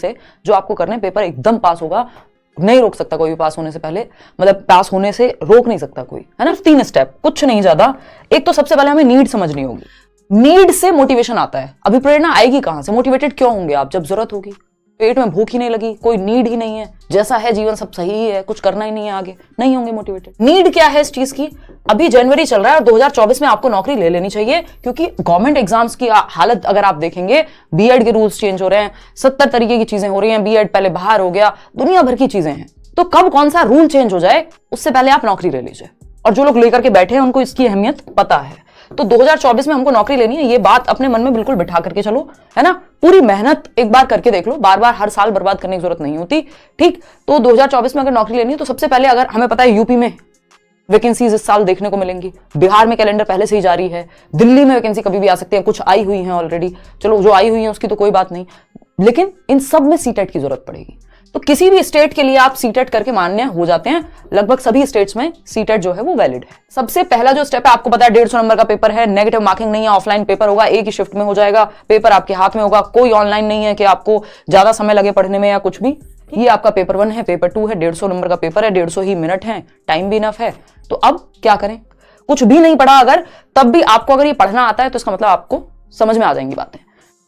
से जो आपको करने, पेपर एकदम पास होगा, नहीं रोक सकता कोई भी पास होने से पहले, मतलब पास होने से रोक नहीं सकता कोई, है ना। 3 स्टेप, कुछ नहीं ज्यादा। एक तो सबसे पहले हमें नीड समझनी होगी। नीड से मोटिवेशन आता है। अभी प्रेरणा आएगी कहां से? मोटिवेटेड क्यों होंगे आप? जब जरूरत होगी, पेट में भूख ही नहीं लगी, कोई नीड ही नहीं है, जैसा है जीवन सब सही ही है, कुछ करना ही नहीं है आगे, नहीं होंगे मोटिवेटेड। नीड क्या है इस चीज की? अभी जनवरी चल रहा है और 2024 में आपको नौकरी ले लेनी चाहिए, क्योंकि गवर्नमेंट एग्जाम्स की हालत अगर आप देखेंगे, बीएड के रूल्स चेंज हो रहे हैं, 70 तरीके की चीजें हो रही हैं, बीएड पहले बाहर हो गया, दुनिया भर की चीजें हैं। तो कब कौन सा रूल चेंज हो जाए उससे पहले आप नौकरी ले लीजिए। और जो लोग लेकर के बैठे हैं उनको इसकी अहमियत पता है। तो 2024 में हमको नौकरी लेनी है, ये बात अपने मन में बिल्कुल बिठा करके चलो, है ना। पूरी मेहनत एक बार करके देख लो, बार बार हर साल बर्बाद करने की जरूरत नहीं होती, ठीक। तो 2024 में अगर नौकरी लेनी है तो सबसे पहले, अगर हमें पता है यूपी में वैकेंसीज इस साल देखने को मिलेंगी, बिहार में कैलेंडर पहले से ही जारी है, दिल्ली में वैकेंसी कभी भी आ सकती है, कुछ आई हुई है ऑलरेडी, चलो जो आई हुई है उसकी तो कोई बात नहीं, लेकिन इन सब में सीटेट की जरूरत पड़ेगी। तो किसी भी स्टेट के लिए आप सीटेट करके मान्य हो जाते हैं, लगभग सभी स्टेट्स में सीटेट जो है वो वैलिड है। सबसे पहला जो स्टेप है, आपको पता है 150 नंबर का पेपर है, नेगेटिव मार्किंग नहीं है, ऑफलाइन पेपर होगा, एक ही शिफ्ट में हो जाएगा, पेपर आपके हाथ में होगा, कोई ऑनलाइन नहीं है कि आपको ज्यादा समय लगे पढ़ने में या कुछ भी। ये आपका पेपर 1 है, पेपर 2 है, 150 नंबर का पेपर है, 150 ही मिनट है, टाइम भी इनफ है। तो अब क्या करें? कुछ भी नहीं पढ़ा अगर, तब भी आपको अगर ये पढ़ना आता है तो इसका मतलब आपको समझ में आ जाएंगी बातें।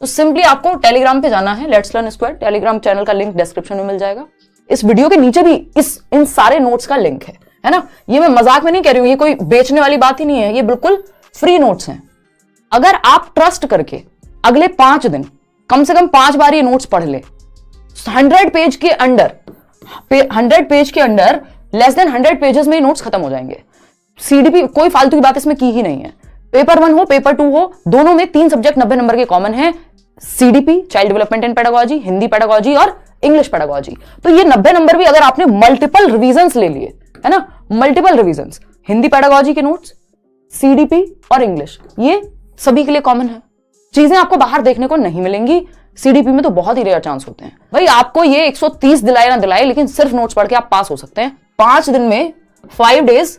तो सिंपली आपको टेलीग्राम पे जाना है, let's learn square, Telegram channel का लिंक डिस्क्रिप्शन में मिल जाएगा। इस वीडियो के नीचे भी इन सारे नोट्स का लिंक है ना। ये मैं मजाक में नहीं कह रही हूं, ये कोई बेचने वाली बात ही नहीं है, ये बिल्कुल फ्री नोट्स हैं। अगर आप ट्रस्ट करके अगले 5 दिन कम से कम 5 बार ये नोट्स पढ़ ले, 100 पेज के अंडर, 100 पेज के अंडर, लेस देन 100 पेजेस में ये नोट्स खत्म हो जाएंगे। सीडीपी, कोई फालतू की बात इसमें की ही नहीं है। पेपर 1 हो, पेपर 2 हो, दोनों में 3 सब्जेक्ट 90 नंबर के कॉमन है, CDP, child development and pedagogy, Hindi pedagogy और इंग्लिश पेडागोजी। तो ये 90 नंबर भी अगर आपने मल्टीपल रिवीजन्स ले लिए, है ना, मल्टीपल रिवीजन्स, हिंदी पेडागोजी के नोट्स, सीडीपी और इंग्लिश, ये सभी के लिए कॉमन है। चीजें आपको बाहर देखने को नहीं मिलेंगी, सीडीपी में तो बहुत ही रेयर चांस होते हैं। भाई आपको ये 130 दिलाए ना दिलाए, लेकिन सिर्फ नोट्स पढ़ के आप पास हो सकते हैं। 5 दिन में 5 डेज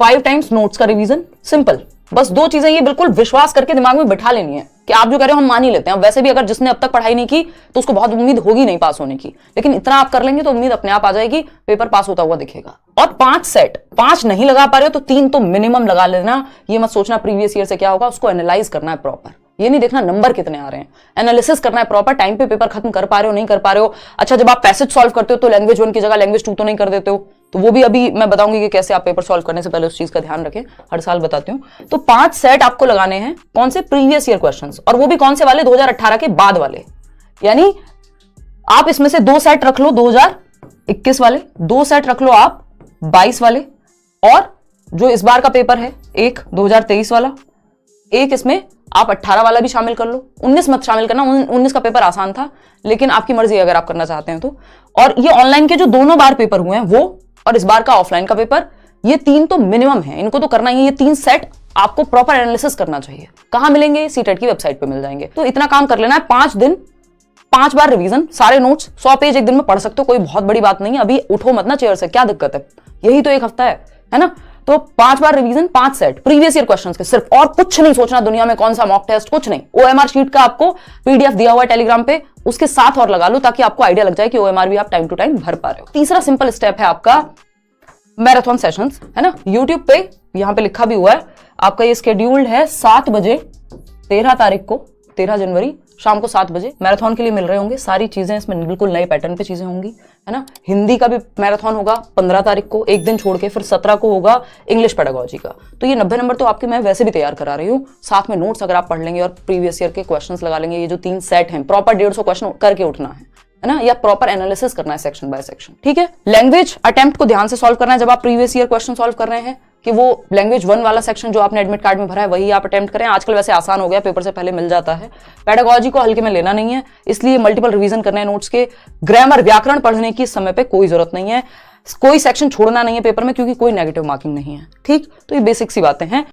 5 टाइम्स नोट्स का रिवीजन, सिंपल। बस 2 चीजें ये बिल्कुल विश्वास करके दिमाग में बिठा लेनी है कि आप जो कह रहे हो हम मान ही लेते हैं। वैसे भी अगर जिसने अब तक पढ़ाई नहीं की तो उसको बहुत उम्मीद होगी नहीं पास होने की, लेकिन इतना आप कर लेंगे तो उम्मीद अपने आप आ जाएगी, पेपर पास होता हुआ दिखेगा। और 5 सेट, 5 नहीं लगा पा रहे हो तो 3 तो मिनिमम लगा लेना। ये मत सोचना प्रीवियस ईयर से क्या होगा, उसको एनालाइज करना है प्रॉपर। ये नहीं देखना नंबर कितने आ रहे हैं, एनालिसिस करना है प्रॉपर, टाइम पे पेपर खत्म कर पा रहे हो नहीं कर पा रहे हो। अच्छा, जब आप पैसेज सॉल्व करते हो तो लैंग्वेज 1 की जगह लैंग्वेज 2 तो नहीं कर देते हो, तो वो भी अभी मैं बताऊंगी कि कैसे आप पेपर सॉल्व करने से पहले उस चीज का ध्यान रखें, हर साल बताती हूं। तो 5 सेट आपको लगाने हैं, कौन से? प्रीवियस ईयर क्वेश्चंस, और वो भी कौन से वाले? 2018 के बाद वाले। यानी आप इसमें से 2 सेट रख लो 2021 वाले, 2 सेट रख लो आप 22 वाले, और जो इस बार का पेपर है एक 2023 वाला, एक इसमें आप 18 वाला भी शामिल कर लो। 19 मत शामिल करना, 19 का पेपर आसान था, लेकिन आपकी मर्जी अगर आप करना चाहते हैं तो। और ये ऑनलाइन के जो दोनों बार पेपर हुए हैं वो, और इस बार का ऑफलाइन का पेपर, ये 3 तो मिनिमम है, इनको तो करना ही है। ये 3 सेट आपको प्रॉपर एनालिसिस करना चाहिए। कहां मिलेंगे? सीटेट की वेबसाइट पे मिल जाएंगे। तो इतना काम कर लेना है, 5 दिन 5 बार रिवीजन, सारे नोट्स 100 पेज एक दिन में पढ़ सकते हो, कोई बहुत बड़ी बात नहीं है। अभी उठो मत ना चेयर से, क्या दिक्कत है, यही तो एक हफ्ता है ना। तो 5 बार revision, 5 set previous year questions के सिर्फ, और कुछ नहीं सोचना दुनिया में, कौन सा मॉक टेस्ट, कुछ नहीं। ओएमआर शीट का आपको पीडीएफ दिया हुआ है टेलीग्राम पे, उसके साथ और लगा लो ताकि आपको आइडिया लग जाए कि ओएमआर भी आप टाइम टू टाइम भर पा रहे हो। तीसरा सिंपल स्टेप है आपका मैराथन सेशंस, है ना। यूट्यूब पे यहां पे लिखा भी हुआ है, आपका ये स्केड्यूल्ड है 7 बजे 13 तारीख को, 13 जनवरी शाम को 7 बजे मैराथन के लिए मिल रहे होंगे। सारी चीजें इसमें बिल्कुल नए पैटर्न पे चीजें होंगी, है ना। हिंदी का भी मैराथन होगा 15 तारीख को, एक दिन छोड़ के, फिर 17 को होगा इंग्लिश पेडागोजी का। तो ये 90 नंबर तो आपके मैं वैसे भी तैयार करा रही हूँ, साथ में नोट्स अगर आप पढ़ लेंगे और प्रीवियस ईयर के क्वेश्चंस लगा लेंगे। ये जो 3 सेट हैं, प्रॉपर 150 क्वेश्चन करके उठना है ना, या प्रॉपर एनालिसिस करना है सेक्शन बाय सेक्शन, ठीक है। लैंग्वेज अटेम्प्ट को ध्यान से सॉल्व करना है। जब आप प्रीवियस ईयर क्वेश्चन सॉल्व कर रहे हैं कि वो लैंग्वेज 1 वाला सेक्शन जो आपने एडमिट कार्ड में भरा है वही आप अटेम्प्ट करें। आजकल वैसे आसान हो गया, पेपर से पहले मिल जाता है। पेडागोजी को हल्के में लेना नहीं है, इसलिए मल्टीपल रिवीजन करने हैं नोट्स के। ग्रामर, व्याकरण पढ़ने की इस समय पे कोई जरूरत नहीं है, कोई सेक्शन छोड़ना नहीं है पेपर में, क्योंकि कोई नेगेटिव मार्किंग नहीं है, ठीक। तो ये बेसिक सी बातें हैं।